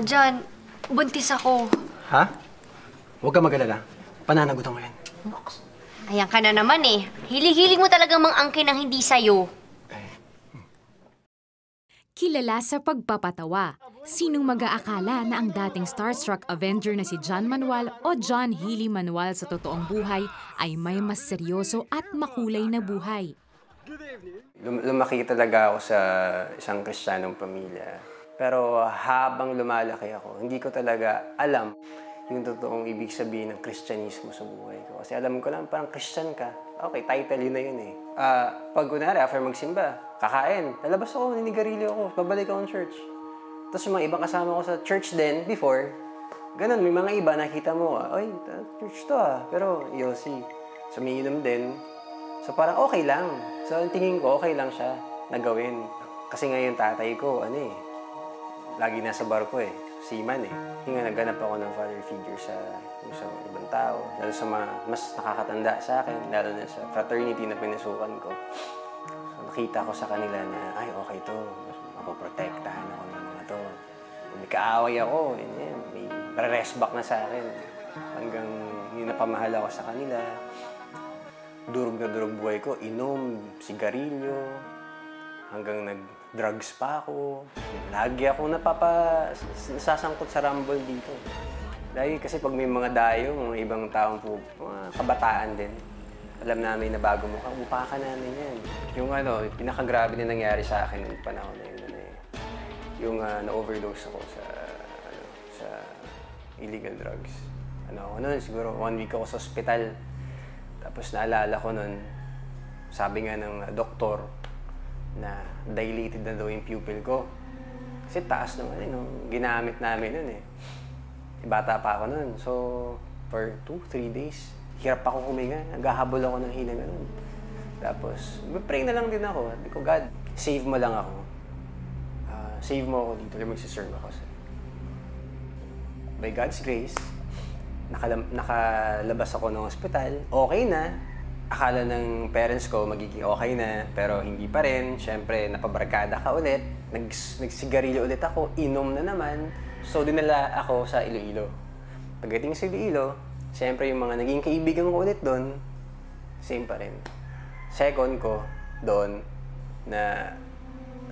John, buntis ako. Ha? Huwag ka mag-alala. Pananagutan mo yan. Ayan ka na naman eh. Hilig-hilig mo talagang mang-angkin ng hindi sa'yo. Kilala sa pagpapatawa. Sinong mag-aakala na ang dating starstruck Avenger na si John Manuel o John Healy Manuel sa totoong buhay ay may mas seryoso at makulay na buhay. Lumaki talaga ako sa isang Kristiyanong pamilya. Pero habang lumalaki ako, hindi ko talaga alam yung totoong ibig sabihin ng Kristyanismo sa buhay ko. Kasi alam ko lang, parang Christian ka. Okay, title yun na yun eh. Pag kunwari, after magsimba, kakain, lalabas ako, ninigarilyo ako, babalik ako ng church. Tapos yung mga ibang kasama ko sa church din, before, ganun, may mga iba, nakita mo, ay, church to pero yosi. So, may inom din. So, parang okay lang. So, tingin ko, okay lang siya na gawin. Kasi nga yung tatay ko, lagi nasa barko seaman Yung nga nagganap ako ng father figure sa ibang tao, lalo sa mga mas nakakatanda sa akin, lalo na sa fraternity na pinasukan ko. So, nakita ko sa kanila na, ay, okay to, mapoprotektahan ako ng mga to. Kung may kaaway ako, may rest back na sa akin. Hanggang yung napamahal ako sa kanila, durog na durog buhay ko, inom, sigarilyo, hanggang nag-drugs pa ako. Lagi ako nasasangkot sa rumble dito. Lagi kasi pag may mga dayo, mga ibang taong mga kabataan din, alam namin na bago mo ka, upakan namin yan. Yung pinakagrabe na nangyari sa akin noong panahon na yun, yung na-overdose ako sa illegal drugs. Siguro 1 week ako sa ospital. Tapos naalala ko nun, sabi nga ng doktor na dilated na daw yung pupil ko. Kasi taas naman nung ginamit namin nun Bata pa ako nun. So, for 2-3 days, hirap ako huminga. Naghahabol ako ng hinanga nun. Tapos, pray na lang din ako. Sabi ko, God, save mo lang ako. Save mo ako dito. Magsiserve ako sa'yo. By God's grace, nakalabas ako ng ospital. Okay na. Akala ng parents ko magiging okay na, pero hindi pa rin. Siyempre, napabarkada ka ulit. Nagsigarilyo ulit ako. Inom na naman. So, dinala ako sa Iloilo. Pagdating sa Iloilo, siyempre yung mga naging kaibigan ko ulit doon, same pa rin. Second ko doon na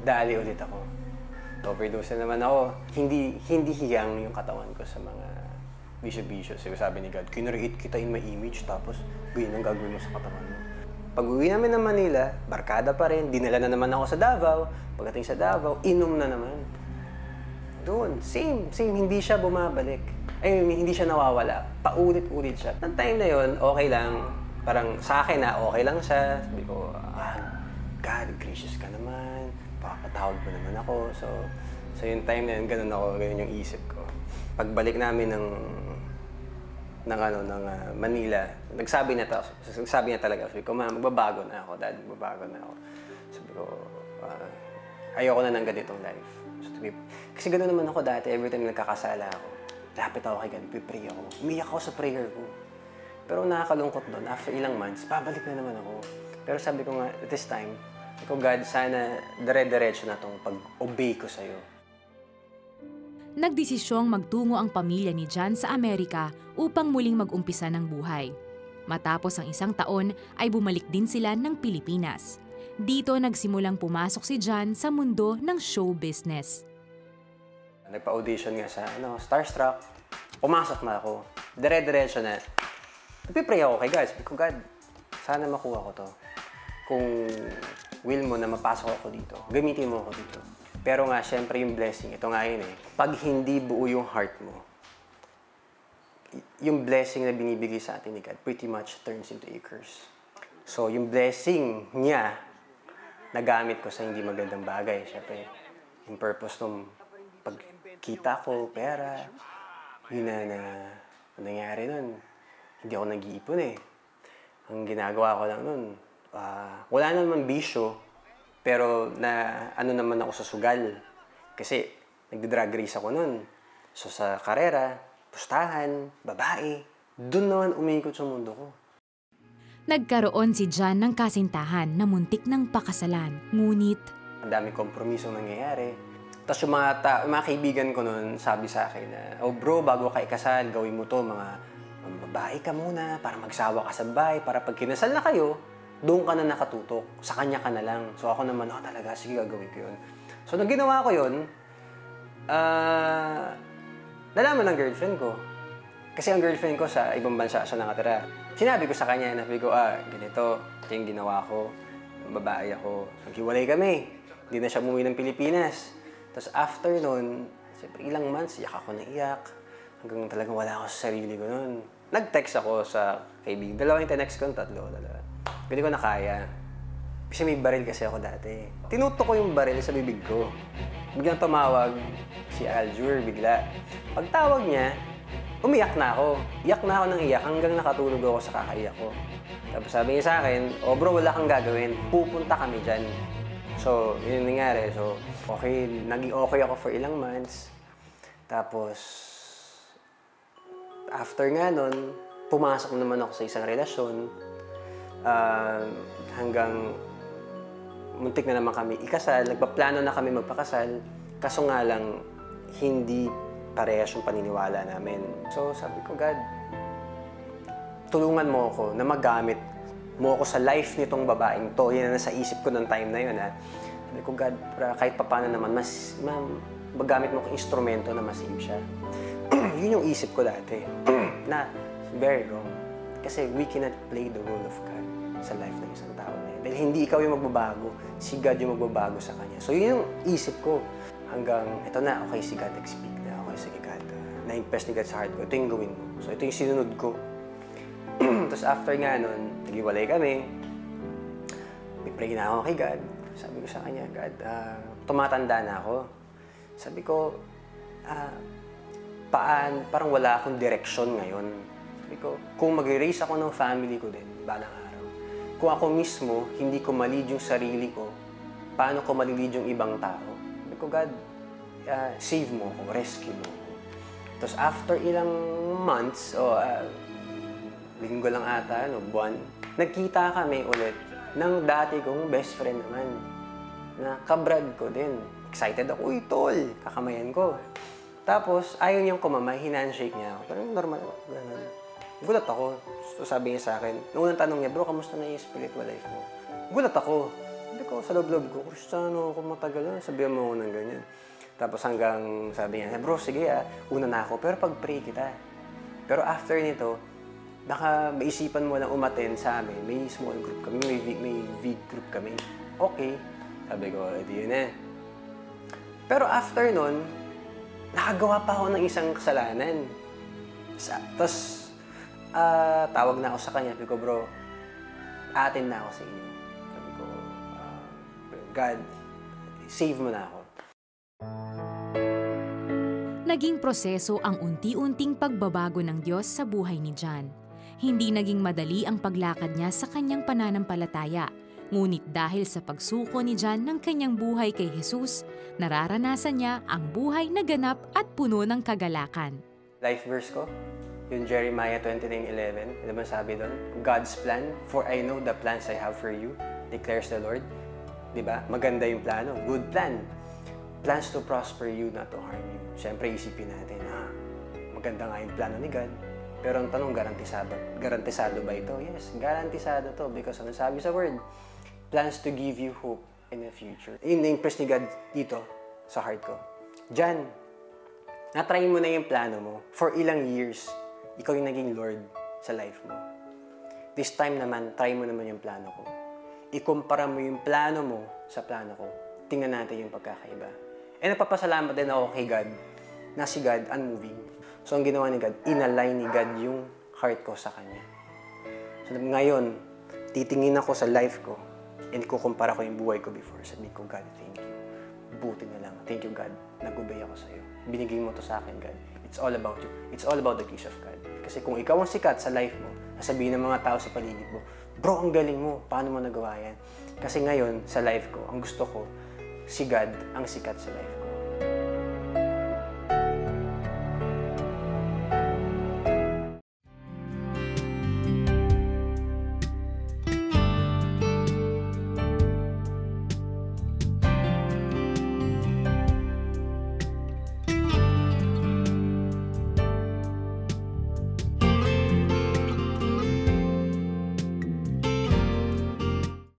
dali ulit ako. Overdose na naman ako. Hindi hiyang yung katawan ko sa mga bisyo-bisyo. Sabi ni God, kinreate kita in my image, tapos ganyan ang gagawin mo sa katawan mo. Pag-uwi namin ng Manila, barkada pa rin. Dinala na naman ako sa Davao. Pagdating sa Davao, inom na naman. Doon, same. Hindi siya bumabalik. Hindi siya nawawala. Paulit-ulit siya. Nang time na yon, okay lang. Parang sa akin okay lang siya. Sabi ko, God, gracious ka naman. Papatawag mo naman ako. So yung time na yun, ganun yung isip ko. Pagbalik namin ng Manila, nagsabi niya talaga. Sabi ko, magbabago na ako, Dad, magbabago na ako. Sabi ko, ayoko na ng ganitong life. Kasi gano'n naman ako dati, every time nagkakasala ako, lapit ako kay God, pipray ako. Umiyak ako sa prayer ko. Pero nakakalungkot doon, after ilang months, babalik na naman ako. Pero sabi ko nga, this time, God, sana dire-diretso na itong pag-obey ko sa'yo. Nagdesisyong magtungo ang pamilya ni John sa Amerika upang muling mag-umpisa ng buhay. Matapos ang 1 taon ay bumalik din sila ng Pilipinas. Dito nagsimulang pumasok si John sa mundo ng show business. Nagpa-audition nga sa Starstruck. Pumasok na ako. Dire-diretso na. Nagpipray ako kay God. Sabi ko, God, sana makuha ko to. Kung will mo na mapasok ako dito, gamitin mo ako dito. Pero nga, syempre yung blessing, ito nga yun Pag hindi buo yung heart mo, yung blessing na binibigay sa atin ni God pretty much turns into a curse. So, yung blessing niya, nagamit ko sa hindi magandang bagay. Siyempre, yung purpose nung pagkita ko, pera, yun na nangyari nun. Hindi ako nag-iipon Ang ginagawa ko lang nun, wala naman bisyo, pero naman ako sa sugal. Kasi nagdi-drag race ako nun. So sa karera, pustahan, babae, dun naman umikot sa mundo ko. Nagkaroon si John ng kasintahan na muntik ng pakasalan, ngunit ang daming kompromiso nangyayari. Tapos yung mga kaibigan ko noon, sabi sa akin na, oh bro, bago ka ikasal, gawin mo to, mga babae ka muna, para magsawa ka sa bahay, para pag kinasal na kayo, doon ka na nakatutok, sa kanya ka na lang. So ako naman, oh talaga, sige, gagawin ko yun. So nung ginawa ko yun, nalaman ng girlfriend ko. Kasi ang girlfriend ko sa ibang bansa siya nakatira. Sinabi ko sa kanya, nabi ko, ganito, ito yung ginawa ko, babae ako. So hiwalay kami, hindi na siya umuwi ng Pilipinas. Tapos after nun, siyempre ilang months, iyak ako na iyak. Hanggang talagang wala ako sa sarili ko nun. Nag-text ako sa kaibigan. Dalawa yung tinext ko, dalawa. Hindi ko na kaya. Kasi may baril kasi ako dati. Tinutok ko yung baril sa bibig ko. Biglang tumawag si Aljur, bigla. Pagtawag niya, umiyak na ako. Iyak na ako ng iyak hanggang nakatulog ako sa kakaiyak ko. Tapos sabi niya sa akin, oh bro, wala kang gagawin. Pupunta kami dyan. So, yun yung nangyari. So, okay, naging okay ako for ilang months. Tapos, after nga nun, pumasok naman ako sa isang relasyon. Hanggang muntik na naman kami ikasal. Nagpaplano na kami magpakasal. Kaso nga lang, hindi parehas yung paniniwala namin. So, sabi ko, God, tulungan mo ako na magamit mo ako sa life nitong babaeng to. Yan na nasa isip ko ng time na yun, ha. Sabi ko, God, kahit paano naman, magamit mo akong instrumento na masave siya. Yun yung isip ko dati. Na, very wrong. Kasi we cannot play the role of God sa life ng isang tao na yun. Dahil hindi ikaw yung magbabago, si God yung magbabago sa kanya. So, yun yung isip ko. Hanggang, ito na, okay, si God nag-speak na. Okay, sige God, na-impress ni God sa heart ko. Ito yung gawin mo. So, ito yung sinunod ko. Tapos after nga nun, nagiwalay kami. Pipray na ako kay God. Sabi ko sa kanya, God, tumatanda na ako. Sabi ko, parang wala akong direksyon ngayon. Sabi ko, kung mag-raise ako ng family ko din, balang araw. Kung ako mismo, hindi ko ma-lead yung sarili ko, paano ko ma-lead yung ibang tao? Sabi ko, God, save mo ako, rescue mo ako. Tapos after ilang months, linggo lang ata, buwan, nagkita kami ulit ng dati kong best friend naman, na kabrad ko din. Excited ako, uy, tol, kakamayan ko. Tapos, ayaw niyang kumamay, hinandshake niya ako. Pero normal, ganun. Gulat ako. So, sabi niya sa akin, nung unang tanong niya, bro, kamusta na yung spiritual life mo? Gulat ako. Sabi ko, sa loob-loob ko, Kristiyano ako matagal na, sabihan mo ako ng ganyan. Tapos hanggang sabi niya, bro, sige una na ako, pero pag-pray kita. Pero after nito, baka maisipan mo lang umattend sa amin. May small group kami, may big group kami. Okay. Sabi ko, edi yun eh. Pero after nun, nakagawa pa ako ng isang kasalanan. Tapos, tawag na ako sa kanya. Sabi ko, bro, atin na ako sa inyo. Sabi ko, God, save mo na ako. Naging proseso ang unti-unting pagbabago ng Diyos sa buhay ni John. Hindi naging madali ang paglakad niya sa kanyang pananampalataya. Ngunit dahil sa pagsuko ni John ng kanyang buhay kay Jesus, nararanasan niya ang buhay na ganap at puno ng kagalakan. Life verse ko, yung Jeremiah 29:11, ano ba sabi doon? God's plan, for I know the plans I have for you, declares the Lord. Diba? Maganda yung plano, good plan. Plans to prosper you, not to harm you. Siyempre, isipin natin, maganda nga yung plano ni God. Pero ang tanong, garantisado ba ito? Yes, garantisado to because ano sabi sa word? Plans to give you hope in the future. Yun na-impress ni God dito sa heart ko. John, na-try mo na yung plano mo for ilang years. Ikaw yung naging Lord sa life mo. This time naman, try mo naman yung plano ko. Ikumpara mo yung plano mo sa plano ko. Tingnan natin yung pagkakaiba. Nagpapasalamat din ako kay God na si God unmoving. So, ang ginawa ni God, inalign ni God yung heart ko sa Kanya. So, ngayon, titingin ako sa life ko and kukumpara ko yung buhay ko before. Sabi ko, God, thank you. Buti na lang. Thank you, God. Nag-obey ako sa'yo. Binigay mo to sa akin, God. It's all about you. It's all about the grace of God. Kasi kung ikaw ang sikat sa life mo, sasabihin ng mga tao sa paligid mo, bro, ang galing mo. Paano mo nagawa yan? Kasi ngayon, sa life ko, ang gusto ko, si God ang sikat sa life.